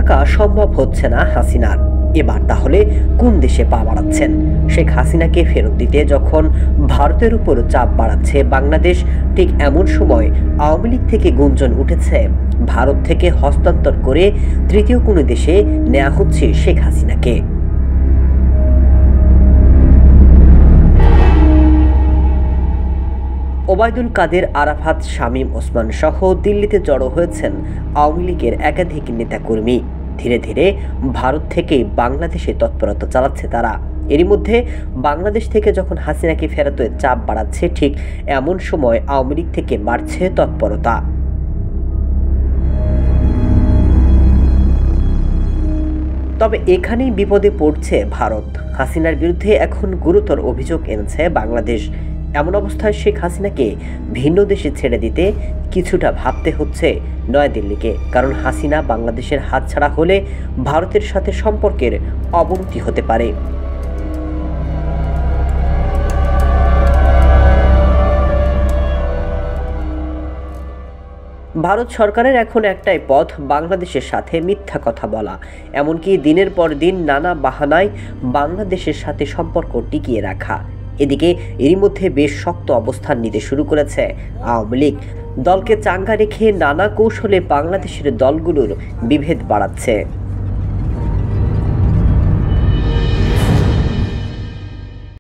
থাকা সম্ভব হচ্ছে না হাসিনার। এবার তাহলে কোন দেশে পা বাড়াচ্ছেন? শেখ হাসিনাকে ফেরত দিতে যখন ভারতের উপর চাপ বাড়াচ্ছে বাংলাদেশ, ঠিক এমন সময় আওয়ামী লীগ থেকে গুঞ্জন উঠেছে ভারত থেকে হস্তান্তর করে তৃতীয় কোনো দেশে নেওয়া হচ্ছে শেখ হাসিনাকে। ওবায়দুল কাদের, আরাফাত, শামীম ওসমান সহ দিল্লিতে জড়ো হয়েছেন আওয়ামী লীগের একাধিক নেতাকর্মী। ধীরে ধীরে ভারত থেকে বাংলাদেশে তৎপরতা চালাচ্ছে তারা। এরই মধ্যে বাংলাদেশ থেকে যখন হাসিনাকে ফেরাতে চাপ বাড়াচ্ছে, ঠিক এমন সময় আওয়ামী লীগ থেকে বাড়ছে তৎপরতা। তবে এখানেই বিপদে পড়ছে ভারত। হাসিনার বিরুদ্ধে এখন গুরুতর অভিযোগ এনেছে বাংলাদেশ। এমন অবস্থায় শেখ হাসিনাকে ভিন্ন দেশে ছেড়ে দিতে কিছুটা ভাবতে হচ্ছে নয়াদিল্লিকে, কারণ হাসিনা বাংলাদেশের হাতছাড়া হলে ভারতের সাথে সম্পর্কের অবনতি হতে পারে। ভারত সরকারের এখন একটাই পথ, বাংলাদেশের সাথে মিথ্যা কথা বলা, এমনকি দিনের পর দিন নানা বাহানায় বাংলাদেশের সাথে সম্পর্ক টিকিয়ে রাখা। এদিকে এরই মধ্যে বেশ শক্ত অবস্থান নিতে শুরু করেছে আওয়ামী লীগ। দলকে চাঙ্গা রেখে নানা কৌশলে বাংলাদেশের দলগুলোর বিভেদ বাড়াচ্ছে।